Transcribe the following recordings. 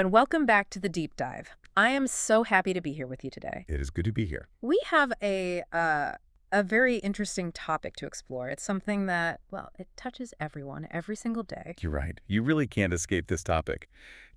and welcome back to the Deep Dive. I am so happy to be here with you today. It is good to be here. We have a very interesting topic to explore. It's something that, well, it touches everyone every single day. You're right. You really can't escape this topic.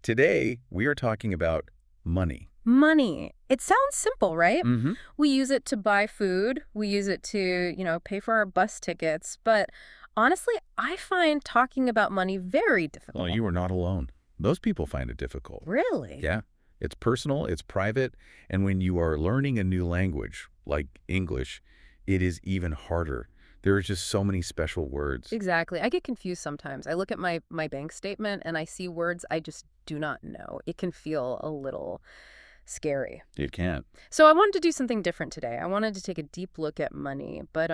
Today, we are talking about money. Money. It sounds simple, right? Mm-hmm. We use it to buy food. We use it to, pay for our bus tickets. But honestly, I find talking about money very difficult. Well, you are not alone. Those people find it difficult. Really? Yeah. It's personal, it's private, and when you are learning a new language, like English, it is even harder. There are just so many special words. Exactly. I get confused sometimes. I look at my bank statement and I see words I just do not know. It can feel a little scary. It can. So I wanted to do something different today. I wanted to take a deep look at money, but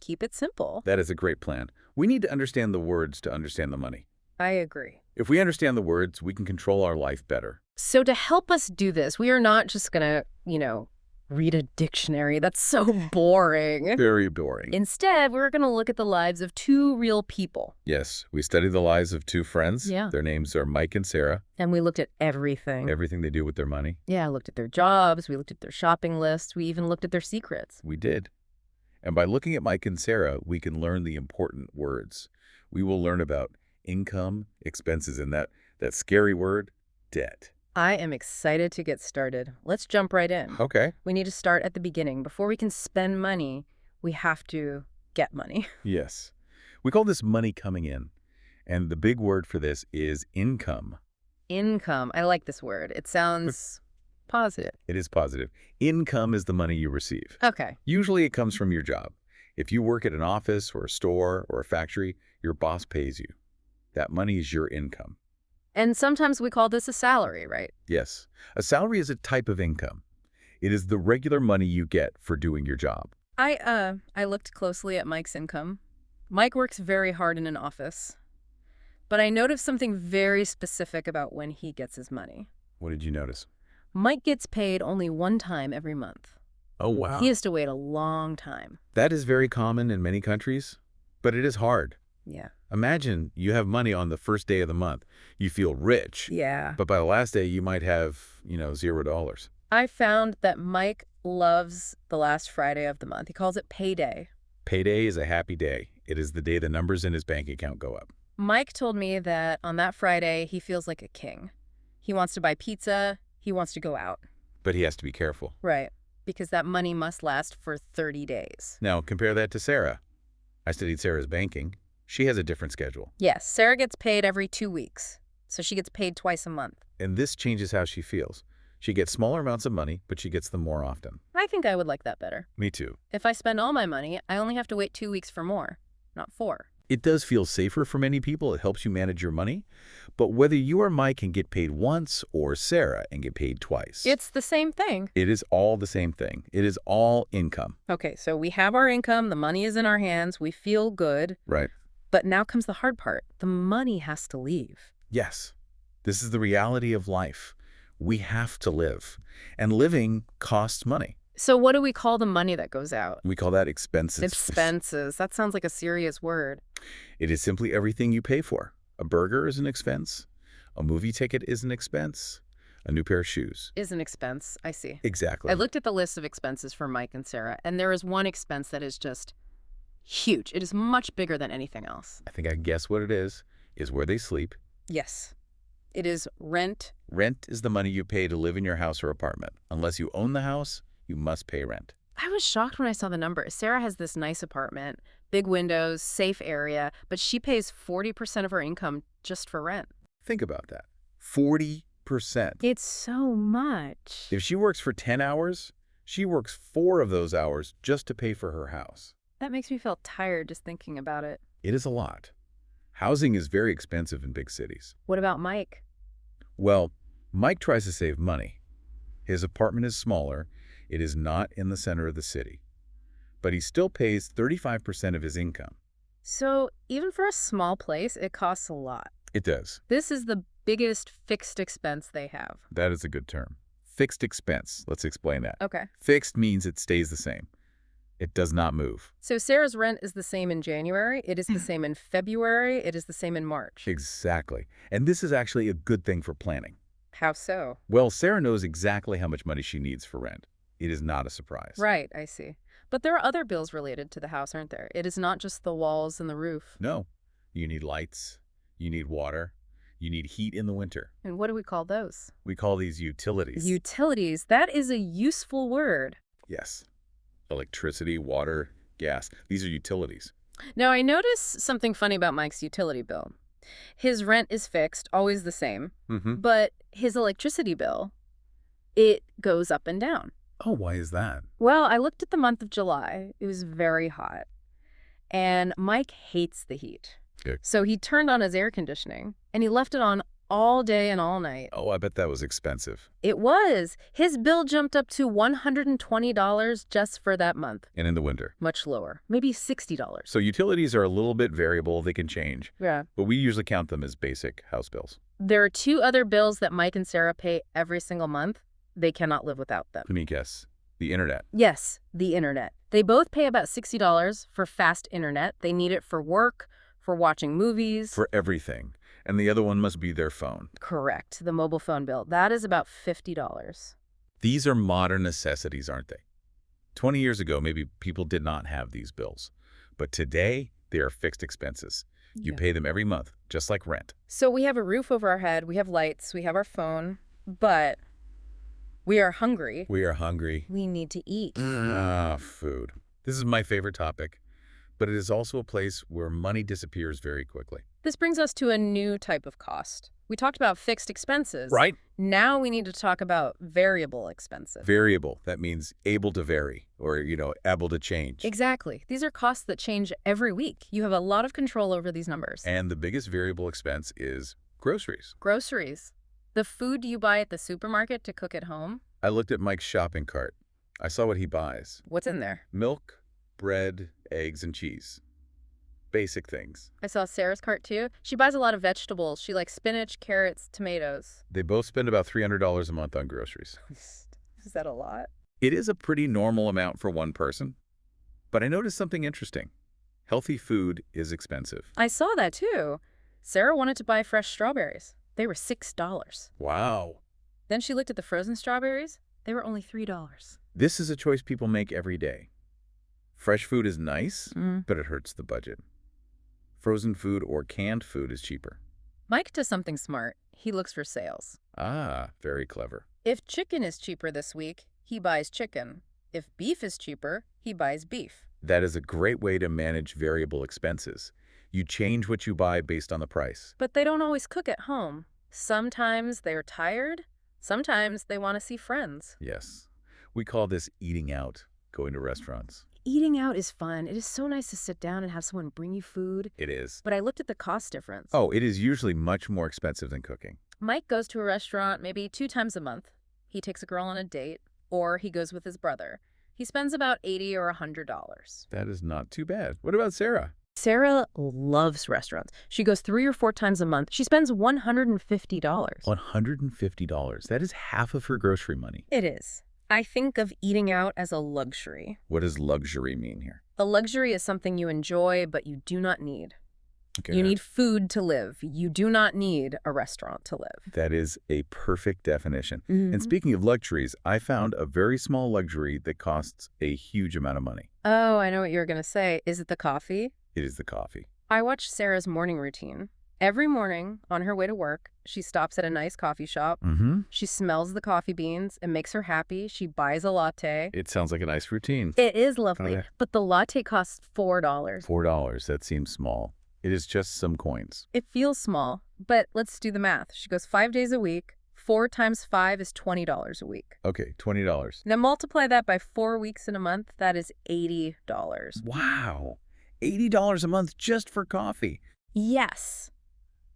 keep it simple. That is a great plan. We need to understand the words to understand the money. I agree. If we understand the words, we can control our life better. So to help us do this, we are not just going to, read a dictionary. That's so boring. Very boring. Instead, we're going to look at the lives of two real people. Yes, we studied the lives of two friends. Yeah. Their names are Mike and Sarah. And we looked at everything. Everything they do with their money. Yeah, I looked at their jobs. We looked at their shopping lists. We even looked at their secrets. We did. And by looking at Mike and Sarah, we can learn the important words. We will learn about income, expenses, and that scary word, debt. I am excited to get started. Let's jump right in. Okay. We need to start at the beginning. Before we can spend money, we have to get money. Yes. We call this money coming in. And the big word for this is income. Income. I like this word. It sounds positive. It is positive. Income is the money you receive. Okay. Usually it comes from your job. If you work at an office or a store or a factory, your boss pays you. That money is your income. And sometimes we call this a salary, right? Yes. A salary is a type of income. It is the regular money you get for doing your job. I looked closely at Mike's income. Mike works very hard in an office. But I noticed something very specific about when he gets his money. What did you notice? Mike gets paid only one time every month. Oh, wow. He has to wait a long time. That is very common in many countries, but it is hard. Yeah. Imagine you have money on the first day of the month. You feel rich. Yeah. But by the last day, you might have, $0. I found that Mike loves the last Friday of the month. He calls it payday. Payday is a happy day. It is the day the numbers in his bank account go up. Mike told me that on that Friday, he feels like a king. He wants to buy pizza. He wants to go out. But he has to be careful. Right. Because that money must last for 30 days. Now, compare that to Sarah. I studied Sarah's banking. She has a different schedule. Yes, Sarah gets paid every 2 weeks. So she gets paid twice a month. And this changes how she feels. She gets smaller amounts of money, but she gets them more often. I think I would like that better. Me too. If I spend all my money, I only have to wait 2 weeks for more, not 4. It does feel safer for many people. It helps you manage your money. But whether you or Mike can get paid once or Sarah and get paid twice, It's the same thing. it is all the same thing. It is all income. Okay, so we have our income, the money is in our hands, we feel good. Right. But now comes the hard part. The money has to leave. Yes. This is the reality of life. We have to live. And living costs money. So what do we call the money that goes out? We call that expenses. Expenses. That sounds like a serious word. It is simply everything you pay for. A burger is an expense. A movie ticket is an expense. A new pair of shoes. Is an expense. I see. Exactly. I looked at the list of expenses for Mike and Sarah, and there is one expense that is just huge. It is much bigger than anything else. I think I guess what it is where they sleep. Yes. It is rent. Rent is the money you pay to live in your house or apartment. Unless you own the house, you must pay rent. I was shocked when I saw the number. Sarah has this nice apartment, big windows, safe area, but she pays 40% of her income just for rent. Think about that. 40%. It's so much. If she works for 10 hours, she works 4 of those hours just to pay for her house. That makes me feel tired just thinking about it. It is a lot. Housing is very expensive in big cities. What about Mike? Well, Mike tries to save money. His apartment is smaller. It is not in the center of the city. But he still pays 35% of his income. So even for a small place, it costs a lot. It does. This is the biggest fixed expense they have. That is a good term. Fixed expense. Let's explain that. Okay. Fixed means it stays the same. It does not move. So Sarah's rent is the same in January, it is the same in February, it is the same in March. Exactly. And this is actually a good thing for planning. How so? Well, Sarah knows exactly how much money she needs for rent. It is not a surprise. Right, I see. But there are other bills related to the house, aren't there? It is not just the walls and the roof. No. You need lights. You need water. You need heat in the winter. And what do we call those? We call these utilities. Utilities. That is a useful word. Yes. Electricity, water, gas. These are utilities. Now, I notice something funny about Mike's utility bill. His rent is fixed, always the same, Mm-hmm. but his electricity bill, it goes up and down. Oh, why is that? Well, I looked at the month of July. It was very hot. And Mike hates the heat. Good. So he turned on his air conditioning, and he left it on all day and all night. Oh, I bet that was expensive. It was. His bill jumped up to $120 just for that month. And in the winter. Much lower, maybe $60. So utilities are a little bit variable. They can change. Yeah. But we usually count them as basic house bills. There are two other bills that Mike and Sarah pay every single month. They cannot live without them. Let me guess. The internet. Yes, the internet. They both pay about $60 for fast internet. They need it for work, for watching movies. For everything. And the other one must be their phone. Correct, the mobile phone bill. That is about $50. These are modern necessities, aren't they? 20 years ago, maybe people did not have these bills. But today, they are fixed expenses. You Yeah. pay them every month, just like rent. So we have a roof over our head, we have lights, we have our phone, but we are hungry. We are hungry. We need to eat. Ah, food. This is my favorite topic, but it is also a place where money disappears very quickly. This brings us to a new type of cost. We talked about fixed expenses. Right? Now we need to talk about variable expenses. Variable. That means able to vary or, able to change. Exactly. These are costs that change every week. You have a lot of control over these numbers. And the biggest variable expense is groceries. Groceries. The food you buy at the supermarket to cook at home. I looked at Mike's shopping cart. I saw what he buys. What's in there? Milk, bread, eggs, and cheese. Basic things. I saw Sarah's cart too. She buys a lot of vegetables. She likes spinach, carrots, tomatoes. They both spend about $300 a month on groceries. Is that a lot? It is a pretty normal amount for one person. But I noticed something interesting. Healthy food is expensive. I saw that too. Sarah wanted to buy fresh strawberries. They were $6. Wow. Then she looked at the frozen strawberries. They were only $3. This is a choice people make every day. Fresh food is nice, Mm. but it hurts the budget. Frozen food or canned food is cheaper. Mike does something smart. He looks for sales. Ah, very clever. If chicken is cheaper this week, he buys chicken. If beef is cheaper, he buys beef. That is a great way to manage variable expenses. You change what you buy based on the price. But they don't always cook at home. Sometimes they're tired. Sometimes they want to see friends. Yes. We call this eating out, going to restaurants. Eating out is fun. It is so nice to sit down and have someone bring you food. It is. But I looked at the cost difference. Oh, it is usually much more expensive than cooking. Mike goes to a restaurant maybe 2 times a month. He takes a girl on a date, or he goes with his brother. He spends about $80 or $100. That is not too bad. What about Sarah? Sarah loves restaurants. She goes 3 or 4 times a month. She spends $150. $150. That is half of her grocery money. It is. I think of eating out as a luxury. What does luxury mean here? A luxury is something you enjoy, but you do not need. Okay. You need food to live. You do not need a restaurant to live. That is a perfect definition. Mhm. And speaking of luxuries, I found a very small luxury that costs a huge amount of money. Oh, I know what you're going to say. Is it the coffee? It is the coffee. I watched Sarah's morning routine. Every morning, on her way to work, she stops at a nice coffee shop. Mm-hmm. She smells the coffee beans. It makes her happy. She buys a latte. It sounds like a nice routine. It is lovely, Oh, yeah. but the latte costs $4. $4. That seems small. It is just some coins. It feels small, but let's do the math. She goes 5 days a week. 4 times 5 is $20 a week. Okay, $20. Now multiply that by 4 weeks in a month. That is $80. Wow. $80 a month just for coffee. Yes.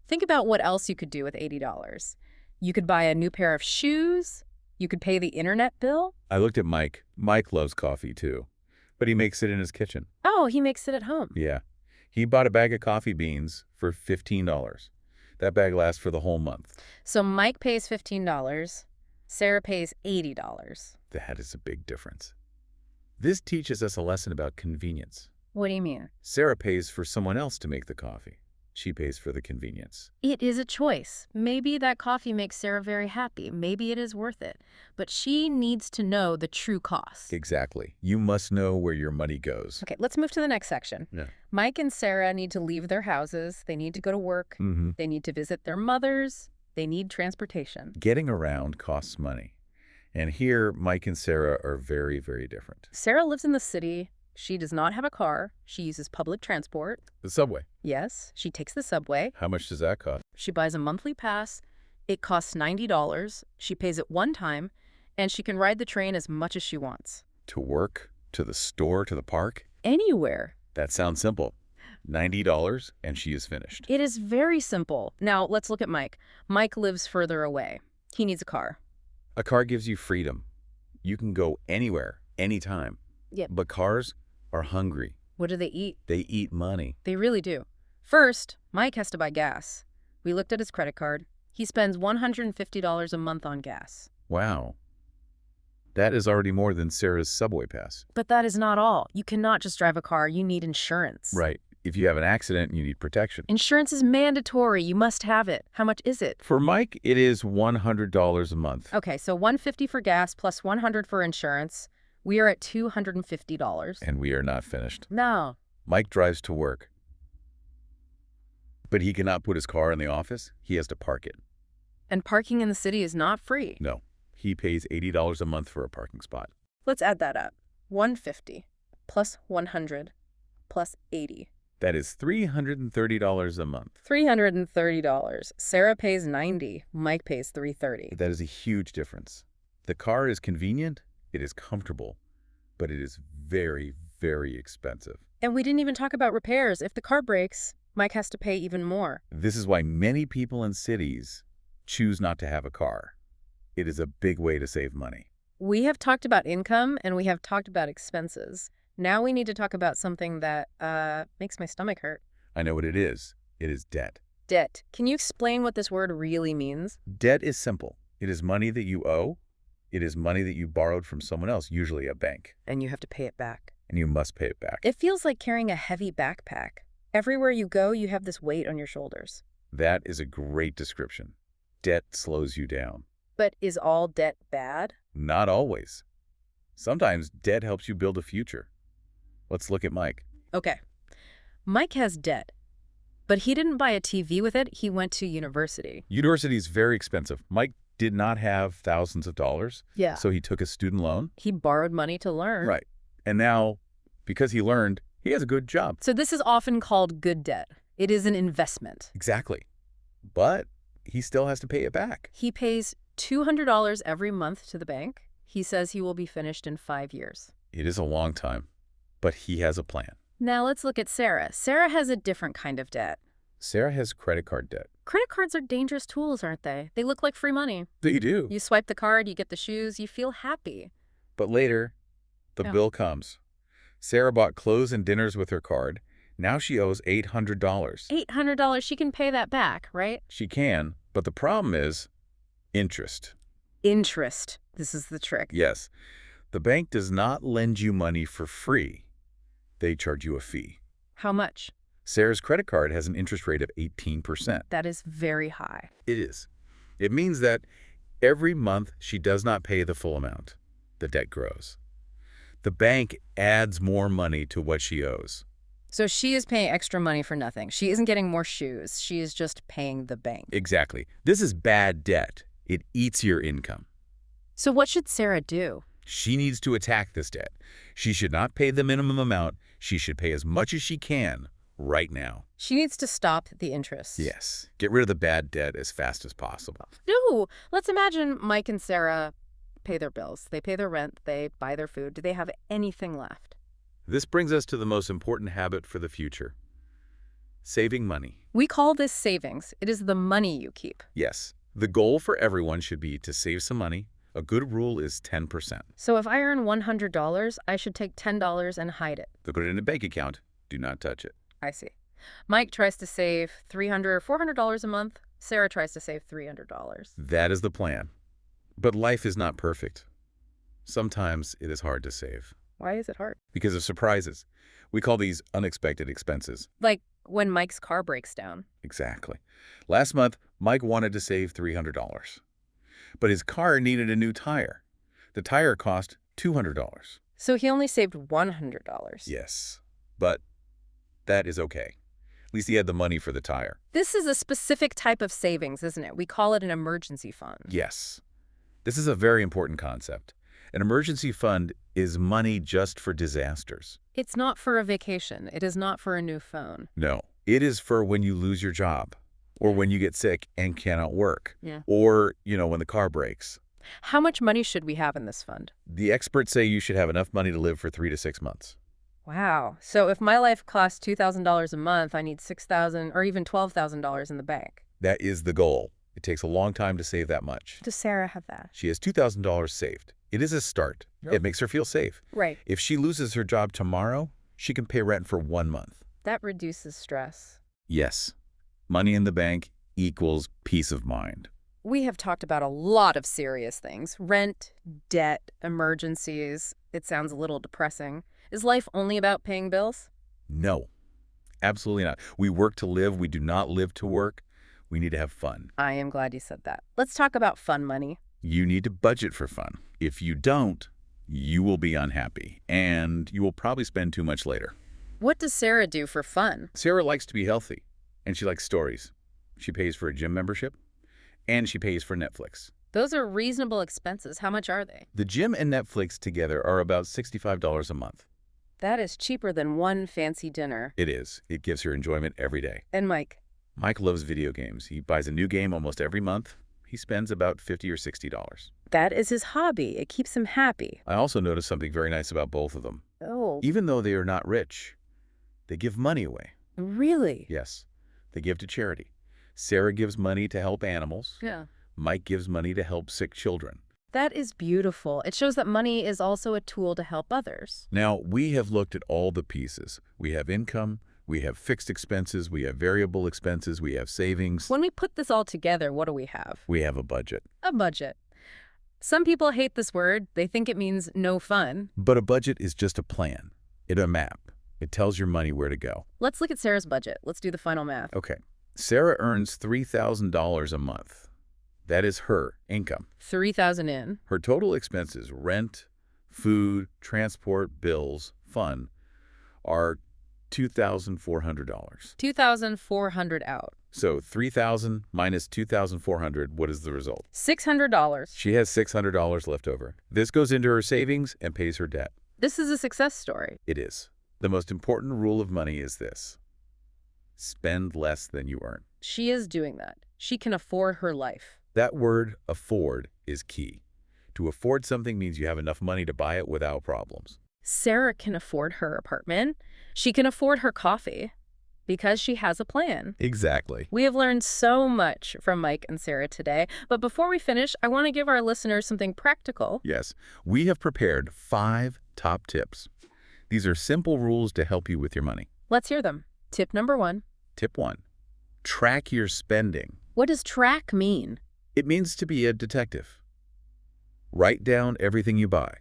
Think about what else you could do with $80. You could buy a new pair of shoes. You could pay the internet bill. I looked at Mike. Mike loves coffee too, but he makes it in his kitchen. Oh, he makes it at home. Yeah. He bought a bag of coffee beans for $15. That bag lasts for the whole month. So Mike pays $15. Sarah pays $80. That is a big difference. This teaches us a lesson about convenience. What do you mean? Sarah pays for someone else to make the coffee. She pays for the convenience. It is a choice. Maybe that coffee makes Sarah very happy. Maybe it is worth it. But she needs to know the true cost. Exactly. You must know where your money goes. Okay, let's move to the next section. Yeah. Mike and Sarah need to leave their houses. They need to go to work. They need to visit their mothers. They need transportation. Getting around costs money. And here, Mike and Sarah are very, very different. Sarah lives in the city. She does not have a car. She uses public transport. The subway. Yes, she takes the subway. How much does that cost? She buys a monthly pass. It costs $90. She pays it one time, and she can ride the train as much as she wants. To work, to the store, to the park? Anywhere. That sounds simple. $90 and she is finished. It is very simple. Now, let's look at Mike. Mike lives further away. He needs a car. A car gives you freedom. You can go anywhere, anytime. Yep. But cars are hungry. What do they eat? They eat money. They really do. First, Mike has to buy gas. We looked at his credit card. He spends $150 a month on gas. Wow. That is already more than Sarah's subway pass. But that is not all. You cannot just drive a car. You need insurance. Right. If you have an accident, you need protection. Insurance is mandatory. You must have it. How much is it? For Mike, it is $100 a month. Okay, so $150 for gas plus $100 for insurance. We are at $250. And we are not finished. No. Mike drives to work. But he cannot put his car in the office. He has to park it. And parking in the city is not free. No. He pays $80 a month for a parking spot. Let's add that up. $150 plus $100 plus $80. That is $330 a month. $330. Sarah pays $90. Mike pays $330. That is a huge difference. The car is convenient, it is comfortable, but it is very, very expensive. And we didn't even talk about repairs. If the car breaks, Mike has to pay even more. This is why many people in cities choose not to have a car. It is a big way to save money. We have talked about income and we have talked about expenses. Now we need to talk about something that makes my stomach hurt. I know what it is. It is debt. Debt. Can you explain what this word really means? Debt is simple. It is money that you owe. It is money that you borrowed from someone else, usually a bank. And you have to pay it back. And you must pay it back. It feels like carrying a heavy backpack. Everywhere you go, you have this weight on your shoulders. That is a great description. Debt slows you down. But is all debt bad? Not always. Sometimes debt helps you build a future. Let's look at Mike. Okay. Mike has debt, but he didn't buy a TV with it. He went to university. University is very expensive. Mike did not have thousands of dollars. Yeah. So he took a student loan. He borrowed money to learn. Right. And now, because he learned, he has a good job. So this is often called good debt. It is an investment. Exactly. But he still has to pay it back. He pays $200 every month to the bank. He says he will be finished in 5 years. It is a long time, but he has a plan. Now let's look at Sarah. Sarah has a different kind of debt. Sarah has credit card debt. Credit cards are dangerous tools, aren't they? They look like free money. They do. You swipe the card, you get the shoes, you feel happy. But later, the bill comes. Sarah bought clothes and dinners with her card. Now she owes $800. $800, she can pay that back, right? She can, but the problem is interest. Interest. This is the trick. Yes. The bank does not lend you money for free. They charge you a fee. How much? Sarah's credit card has an interest rate of 18%. That is very high. It is. It means that every month she does not pay the full amount. The debt grows. The bank adds more money to what she owes. So she is paying extra money for nothing. She isn't getting more shoes. She is just paying the bank. Exactly. This is bad debt. It eats your income. So what should Sarah do? She needs to attack this debt. She should not pay the minimum amount. She should pay as much as she can right now. She needs to stop the interest. Yes. Get rid of the bad debt as fast as possible. No. Let's imagine Mike and Sarah pay their bills. They pay their rent. They buy their food. Do they have anything left? This brings us to the most important habit for the future. Saving money. We call this savings. It is the money you keep. Yes. The goal for everyone should be to save some money. A good rule is 10%. So if I earn $100, I should take $10 and hide it. To put it in a bank account, do not touch it. I see. Mike tries to save $300 or $400 a month. Sarah tries to save $300. That is the plan. But life is not perfect. Sometimes it is hard to save. Why is it hard? because of surprises. We call these unexpected expenses. Like when Mike's car breaks down. Exactly. Last month, Mike wanted to save $300, but his car needed a new tire. The tire cost $200. So he only saved $100. Yes, but that is okay. At least he had the money for the tire. This is a specific type of savings, isn't it? We call it an emergency fund. Yes. This is a very important concept. An emergency fund is money just for disasters. It's not for a vacation. It is not for a new phone. No, it is for when you lose your job, or when you get sick and cannot work, Yeah. or, when the car breaks. How much money should we have in this fund? The experts say you should have enough money to live for 3 to 6 months. Wow. So if my life costs $2,000 a month, I need $6,000 or even $12,000 in the bank. That is the goal. It takes a long time to save that much. Does Sarah have that? She has $2,000 saved. It is a start. Yep. It makes her feel safe. Right. If she loses her job tomorrow, she can pay rent for 1 month. That reduces stress. Yes. Money in the bank equals peace of mind. We have talked about a lot of serious things. Rent, debt, emergencies. It sounds a little depressing. Is life only about paying bills? No, absolutely not. We work to live. We do not live to work. We need to have fun. I am glad you said that. Let's talk about fun money. You need to budget for fun. If you don't, you will be unhappy, and you will probably spend too much later. What does Sarah do for fun? Sarah likes to be healthy, and she likes stories. She pays for a gym membership, and she pays for Netflix. Those are reasonable expenses. How much are they? The gym and Netflix together are about $65 a month. That is cheaper than one fancy dinner. It is. It gives her enjoyment every day. And Mike? Mike loves video games. He buys a new game almost every month. He spends about $50 or $60. That is his hobby. It keeps him happy. I also noticed something very nice about both of them. Oh. Even though they are not rich, they give money away. Really? Yes, they give to charity. Sarah gives money to help animals. Yeah. Mike gives money to help sick children. That is beautiful. It shows that money is also a tool to help others. Now, we have looked at all the pieces. We have income, we have fixed expenses, we have variable expenses, we have savings. When we put this all together, what do we have? We have a budget. A budget. Some people hate this word. They think it means no fun. But a budget is just a plan. It's a map. It tells your money where to go. Let's look at Sarah's budget. Let's do the final math. Okay. Sarah earns $3,000 a month. That is her income. $3,000 in. Her total expenses, rent, food, transport, bills, fun, are $2,400. $2,400 out. So $3,000 minus $2,400, what is the result? $600. She has $600 left over. This goes into her savings and pays her debt. This is a success story. It is. The most important rule of money is this: spend less than you earn. She is doing that. She can afford her life. That word, afford, is key. To afford something means you have enough money to buy it without problems. Sarah can afford her apartment. She can afford her coffee because she has a plan. Exactly. We have learned so much from Mike and Sarah today, but before we finish, I want to give our listeners something practical. Yes, we have prepared 5 top tips. These are simple rules to help you with your money. Let's hear them. Tip number 1. Tip 1. Track your spending. What does track mean? It means to be a detective. Write down everything you buy.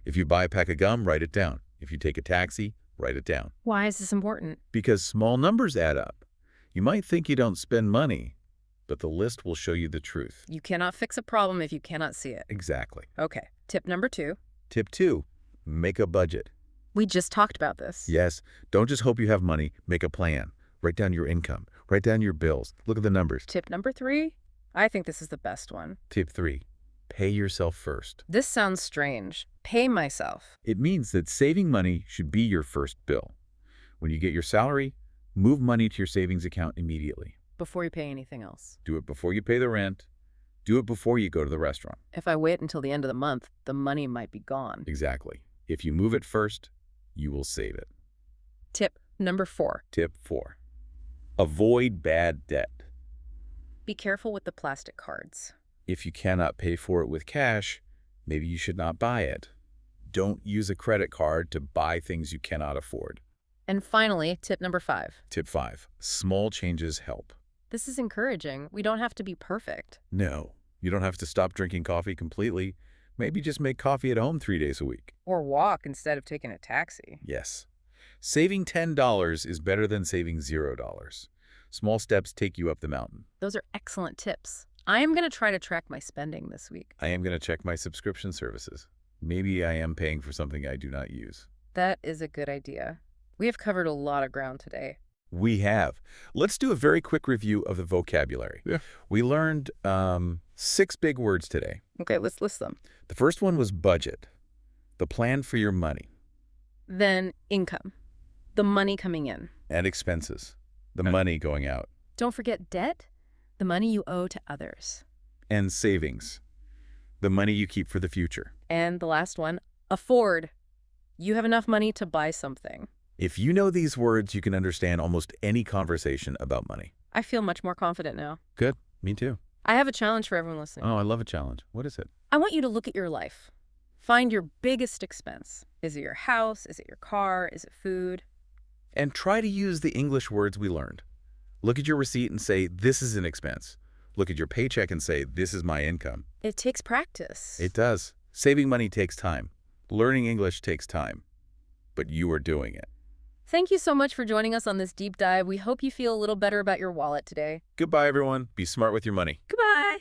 If you buy a pack of gum, write it down. If you take a taxi, write it down. Why is this important? Because small numbers add up. You might think you don't spend money, but the list will show you the truth. You cannot fix a problem if you cannot see it. Exactly. Okay. Tip number 2. Tip 2. Make a budget. We just talked about this. Yes, don't just hope you have money. Make a plan. Write down your income. Write down your bills. Look at the numbers. Tip number 3. I think this is the best one. Tip 3. Pay yourself first. This sounds strange. Pay myself. It means that saving money should be your first bill. When you get your salary, move money to your savings account immediately. Before you pay anything else. Do it before you pay the rent. Do it before you go to the restaurant. If I wait until the end of the month, the money might be gone. Exactly. If you move it first, you will save it. Tip number 4. Tip 4. Avoid bad debt. Be careful with the plastic cards. If you cannot pay for it with cash, maybe you should not buy it. Don't use a credit card to buy things you cannot afford. And finally, tip number 5. Tip 5. Small changes help. This is encouraging. We don't have to be perfect. No, you don't have to stop drinking coffee completely. Maybe just make coffee at home 3 days a week. Or walk instead of taking a taxi. Yes. Saving $10 is better than saving $0. Small steps take you up the mountain. Those are excellent tips. I am going to try to track my spending this week. I am going to check my subscription services. Maybe I am paying for something I do not use. That is a good idea. We have covered a lot of ground today. We have. Let's do a very quick review of the vocabulary. Yeah. We learned 6 big words today. Okay, let's list them. The first one was budget, the plan for your money. Then income, the money coming in. And expenses, the money going out. Don't forget debt, the money you owe to others. And savings, the money you keep for the future. And the last one, afford. You have enough money to buy something. If you know these words, you can understand almost any conversation about money. I feel much more confident now. Good. Me too. I have a challenge for everyone listening. Oh, I love a challenge. What is it? I want you to look at your life. Find your biggest expense. Is it your house? Is it your car? Is it food? And try to use the English words we learned. Look at your receipt and say, this is an expense. Look at your paycheck and say, this is my income. It takes practice. It does. Saving money takes time. Learning English takes time. But you are doing it. Thank you so much for joining us on this deep dive. We hope you feel a little better about your wallet today. Goodbye, everyone. Be smart with your money. Goodbye.